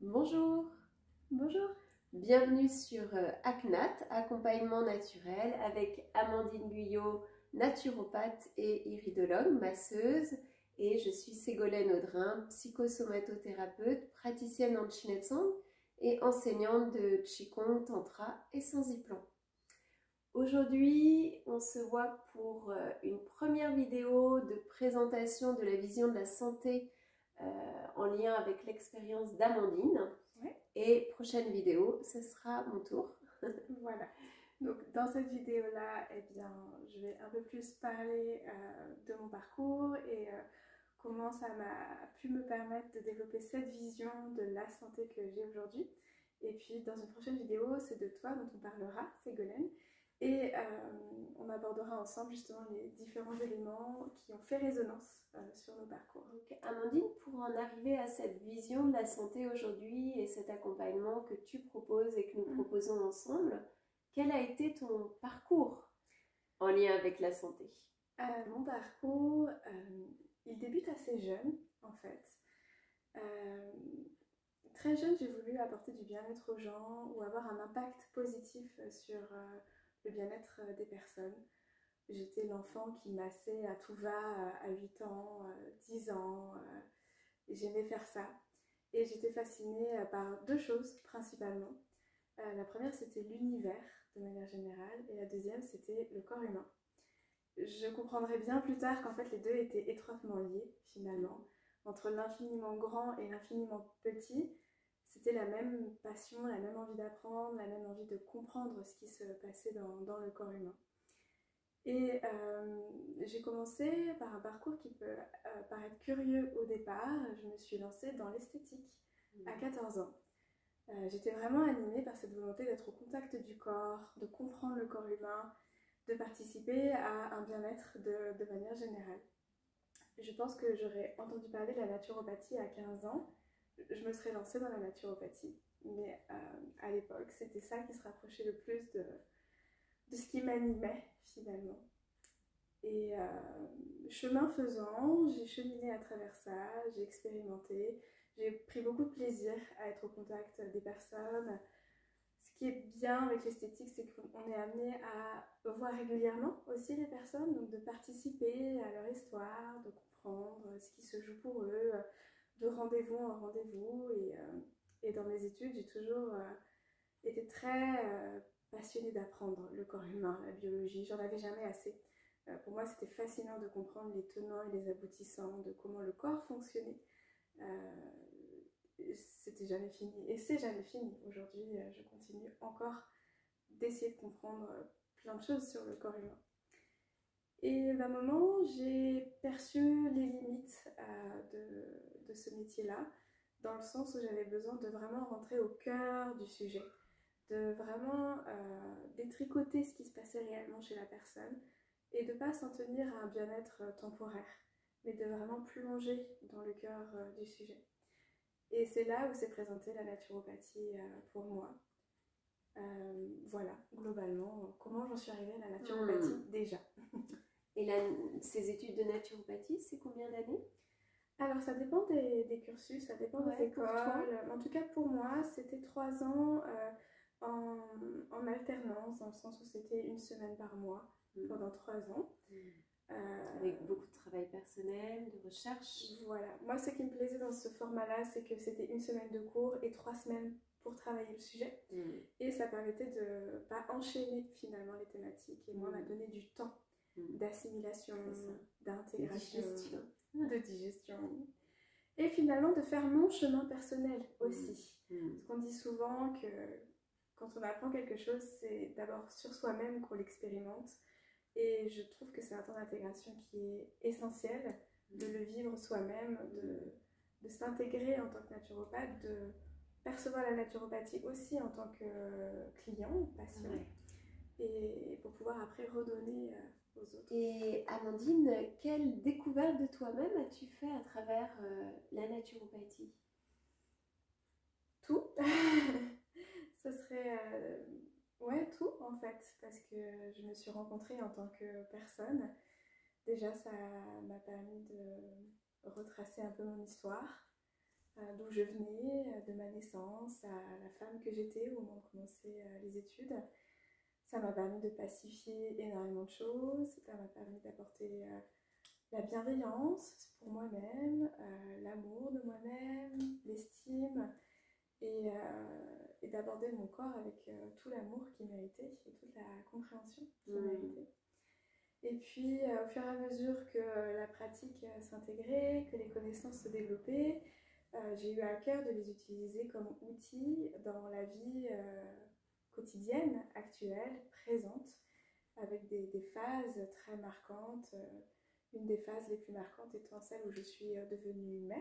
Bonjour, Bonjour. bienvenue sur ACNAT, accompagnement naturel, avec Amandine Guyot, naturopathe et iridologue, masseuse, et je suis Ségolène Audrin, psychosomatothérapeute, praticienne en Chinetsang et enseignante de Qigong, Tantra et Sanziplan. Aujourd'hui, on se voit pour une première vidéo de présentation de la vision de la santé en lien avec l'expérience d'Amandine. Ouais. Et prochaine vidéo, ce sera mon tour. Voilà. Donc dans cette vidéo-là, je vais un peu plus parler de mon parcours et comment ça m'a pu me permettre de développer cette vision de la santé que j'ai aujourd'hui. Et puis dans une prochaine vidéo, c'est de toi dont on parlera, Ségolène. Et on abordera ensemble justement les différents éléments qui ont fait résonance sur nos parcours. Donc, Amandine, pour en arriver à cette vision de la santé aujourd'hui et cet accompagnement que tu proposes et que nous proposons ensemble, quel a été ton parcours en lien avec la santé? Mon parcours, il débute assez jeune en fait. Très jeune, j'ai voulu apporter du bien-être aux gens ou avoir un impact positif sur le bien-être des personnes. J'étais l'enfant qui massait à tout va à 8 ans, 10 ans. J'aimais faire ça. Et j'étais fascinée par deux choses principalement. La première, c'était l'univers de manière générale. Et la deuxième, c'était le corps humain. Je comprendrai bien plus tard qu'en fait les deux étaient étroitement liés finalement. Entre l'infiniment grand et l'infiniment petit, c'était la même passion, la même envie d'apprendre, la même envie de comprendre ce qui se passait dans le corps humain. Et j'ai commencé par un parcours qui peut paraître curieux au départ. Je me suis lancée dans l'esthétique à 14 ans. J'étais vraiment animée par cette volonté d'être au contact du corps, de comprendre le corps humain, de participer à un bien-être de manière générale. Je pense que j'aurais entendu parler de la naturopathie à 15 ans, je me serais lancée dans la naturopathie. Mais à l'époque, c'était ça qui se rapprochait le plus de ce qui m'animait finalement. Et chemin faisant, j'ai cheminé à travers ça, j'ai expérimenté, j'ai pris beaucoup de plaisir à être au contact des personnes. Ce qui est bien avec l'esthétique, c'est qu'on est amené à voir régulièrement aussi les personnes, donc de participer à leur histoire, de comprendre ce qui se joue pour eux, de rendez-vous en rendez-vous. Et dans mes études, j'ai toujours été très passionnée d'apprendre le corps humain, la biologie. J'en avais jamais assez. Pour moi, c'était fascinant de comprendre les tenants et les aboutissants de comment le corps fonctionnait. C'était jamais fini et c'est jamais fini. Aujourd'hui, je continue encore d'essayer de comprendre plein de choses sur le corps humain. Et d'un moment, j'ai perçu les limites de ce métier-là, dans le sens où j'avais besoin de vraiment rentrer au cœur du sujet, de vraiment détricoter ce qui se passait réellement chez la personne et de ne pas s'en tenir à un bien-être temporaire, mais de vraiment plonger dans le cœur du sujet. Et c'est là où s'est présentée la naturopathie pour moi. Voilà, globalement, comment j'en suis arrivée à la naturopathie déjà. Et ces études de naturopathie, c'est combien d'années? Alors ça dépend des cursus, ça dépend des écoles. En tout cas pour moi, c'était 3 ans en alternance, dans le sens où c'était une semaine par mois pendant 3 ans. Avec beaucoup de travail personnel, de recherche. Voilà. Moi, ce qui me plaisait dans ce format-là, c'est que c'était une semaine de cours et 3 semaines pour travailler le sujet. Et ça permettait de ne pas enchaîner finalement les thématiques. Et moi, m'a donné du temps d'assimilation, d'intégration, de digestion. Et finalement, de faire mon chemin personnel aussi. Parce qu'on dit souvent que quand on apprend quelque chose, c'est d'abord sur soi-même qu'on l'expérimente. Et je trouve que c'est un temps d'intégration qui est essentiel, de le vivre soi-même, de s'intégrer en tant que naturopathe, de percevoir la naturopathie aussi en tant que client, patient, et pour pouvoir après redonner aux autres. Et Amandine, quelle découverte de toi-même as-tu fait à travers la naturopathie? Tout. Ce serait... ouais, tout en fait, parce que je me suis rencontrée en tant que personne. Déjà, ça m'a permis de retracer un peu mon histoire, d'où je venais, de ma naissance à la femme que j'étais au moment de commencer les études. Ça m'a permis de pacifier énormément de choses, ça m'a permis d'apporter la bienveillance pour moi-même, l'amour de moi-même, l'estime et d'aborder mon corps avec tout l'amour qu'il méritait et toute la compréhension qu'il méritait. Et puis, au fur et à mesure que la pratique s'intégrait, que les connaissances se développaient, j'ai eu à cœur de les utiliser comme outils dans la vie quotidienne, actuelle, présente, avec des phases très marquantes. Une des phases les plus marquantes étant celle où je suis devenue mère,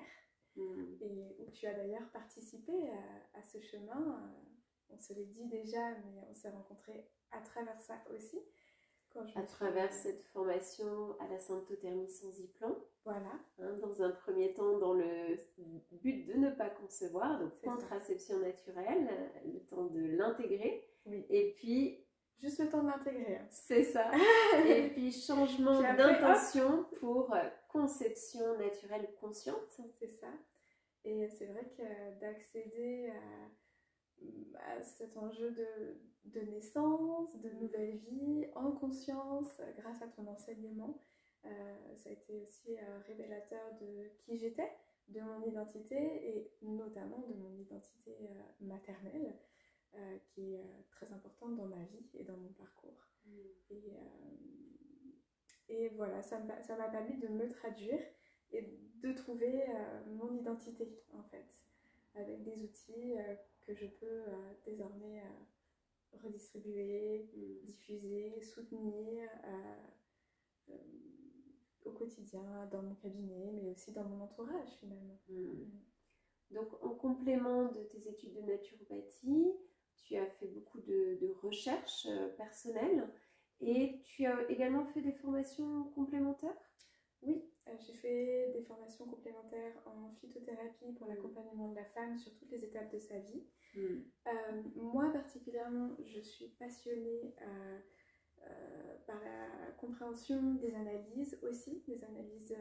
et où tu as d'ailleurs participé à ce chemin. On se l'est dit déjà, mais on s'est rencontrés à travers ça aussi. À travers cette formation à la symptothermie sans diplôme. Voilà. Hein, dans un premier temps, dans le but de ne pas concevoir, donc contraception naturelle, le temps de l'intégrer. Oui. Et puis... Juste le temps de l'intégrer. Hein. C'est ça. Et puis changement d'intention pour conception naturelle consciente. C'est ça. Et c'est vrai que d'accéder à cet enjeu de naissance, de nouvelle vie, en conscience, grâce à ton enseignement, ça a été aussi révélateur de qui j'étais, de mon identité et notamment de mon identité maternelle, qui est très importante dans ma vie et dans mon parcours. Et voilà, ça m'a permis de me traduire et de trouver mon identité en fait, avec des outils que je peux désormais redistribuer, diffuser, soutenir au quotidien, dans mon cabinet, mais aussi dans mon entourage finalement. Donc en complément de tes études de naturopathie, tu as fait beaucoup de recherches personnelles et tu as également fait des formations complémentaires? Oui, j'ai fait des formations complémentaires en phytothérapie pour l'accompagnement de la femme sur toutes les étapes de sa vie. Moi particulièrement, je suis passionnée par la compréhension des analyses aussi, des analyses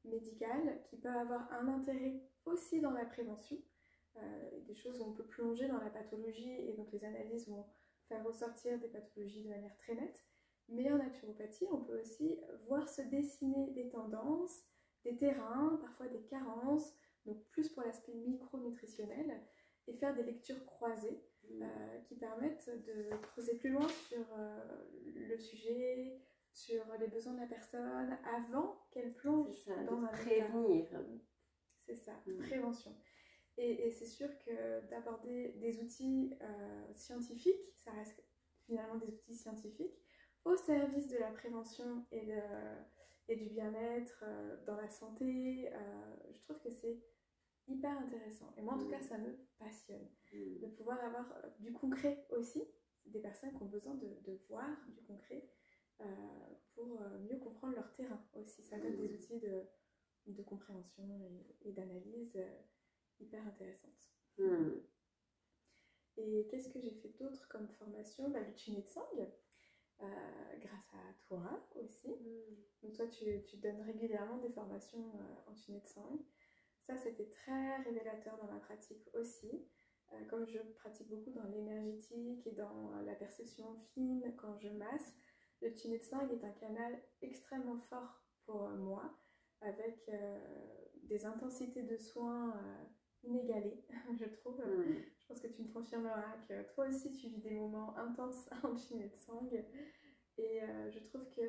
médicales qui peuvent avoir un intérêt aussi dans la prévention. Des choses où on peut plonger dans la pathologie et donc les analyses vont faire ressortir des pathologies de manière très nette. Mais en naturopathie, on peut aussi voir se dessiner des tendances, des terrains, parfois des carences, donc plus pour l'aspect micronutritionnel, et faire des lectures croisées qui permettent de creuser plus loin sur le sujet, sur les besoins de la personne, avant qu'elle plonge dans un prévenir. C'est ça, prévention. Et c'est sûr que d'aborder des outils scientifiques, ça reste finalement des outils scientifiques, au service de la prévention et du bien-être dans la santé, je trouve que c'est hyper intéressant. Et moi, en tout cas, ça me passionne. De pouvoir avoir du concret aussi, des personnes qui ont besoin de voir du concret pour mieux comprendre leur terrain aussi. Ça donne des outils de compréhension et d'analyse hyper intéressantes. Et qu'est-ce que j'ai fait d'autre comme formation? Le Chinetsang. Grâce à toi aussi. Donc toi, tu donnes régulièrement des formations en Chinetsang. Ça, c'était très révélateur dans ma pratique aussi. Comme je pratique beaucoup dans l'énergétique et dans la perception fine quand je masse, le Chinetsang est un canal extrêmement fort pour moi, avec des intensités de soins inégalées, je trouve. Je pense que tu me confirmeras que toi aussi tu vis des moments intenses en Chinetsang. Et je trouve que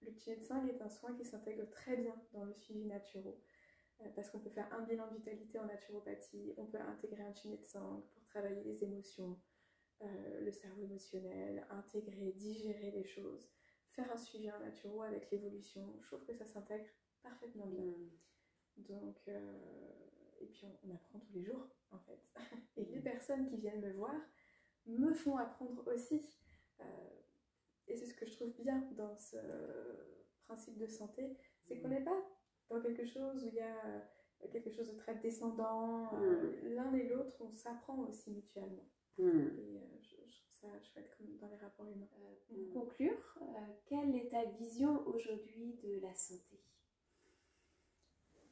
le Chinetsang est un soin qui s'intègre très bien dans le suivi naturel. Parce qu'on peut faire un bilan de vitalité en naturopathie, on peut intégrer un Chinetsang pour travailler les émotions, le cerveau émotionnel, intégrer, digérer les choses, faire un suivi en naturo avec l'évolution. Je trouve que ça s'intègre parfaitement bien. Donc, et puis on apprend tous les jours en fait. Et les personnes qui viennent me voir me font apprendre aussi. Et c'est ce que je trouve bien dans ce principe de santé, c'est qu'on n'est pas dans quelque chose où il y a quelque chose de très descendant. L'un et l'autre, on s'apprend aussi mutuellement. Et je trouve ça chouette comme dans les rapports humains. Pour conclure, quelle est ta vision aujourd'hui de la santé?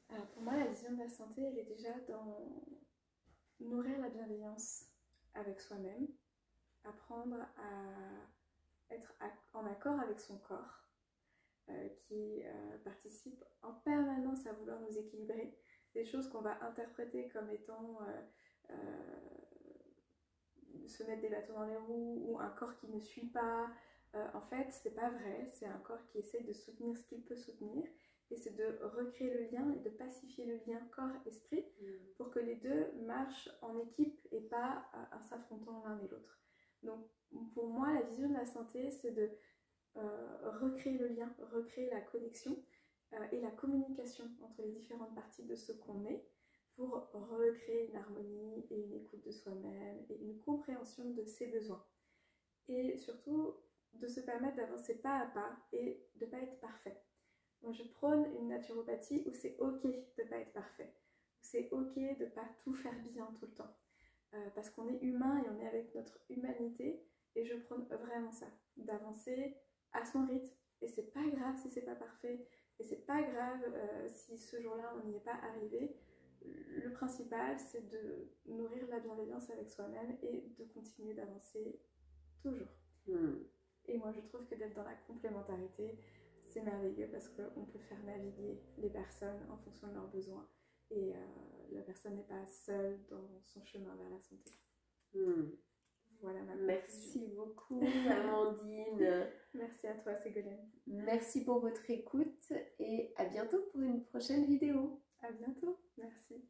Alors pour moi, la vision de la santé, elle est déjà nourrir la bienveillance avec soi-même, apprendre à être en accord avec son corps, qui participe en permanence à vouloir nous équilibrer, des choses qu'on va interpréter comme étant se mettre des bâtons dans les roues ou un corps qui ne suit pas. En fait, c'est pas vrai, c'est un corps qui essaie de soutenir ce qu'il peut soutenir, et c'est de recréer le lien et de pacifier le lien corps-esprit pour que les deux marchent en équipe et pas en s'affrontant l'un et l'autre. Donc pour moi, la vision de la santé, c'est de recréer le lien, recréer la connexion et la communication entre les différentes parties de ce qu'on est, pour recréer une harmonie et une écoute de soi-même et une compréhension de ses besoins. Et surtout, de se permettre d'avancer pas à pas et de ne pas être parfait. Moi, je prône une naturopathie où c'est ok de ne pas être parfait, où c'est ok de ne pas tout faire bien tout le temps. Parce qu'on est humain et on est avec notre humanité, et je prône vraiment ça, d'avancer à son rythme. Et c'est pas grave si c'est pas parfait, et c'est pas grave si ce jour-là on n'y est pas arrivé. Le principal, c'est de nourrir la bienveillance avec soi-même et de continuer d'avancer toujours. Et moi, je trouve que d'être dans la complémentarité, c'est merveilleux parce qu'on peut faire naviguer les personnes en fonction de leurs besoins. Et la personne n'est pas seule dans son chemin vers la santé. Voilà ma Merci beaucoup, Amandine. Merci à toi, Ségolène. Merci pour votre écoute et à bientôt pour une prochaine vidéo. À bientôt. Merci.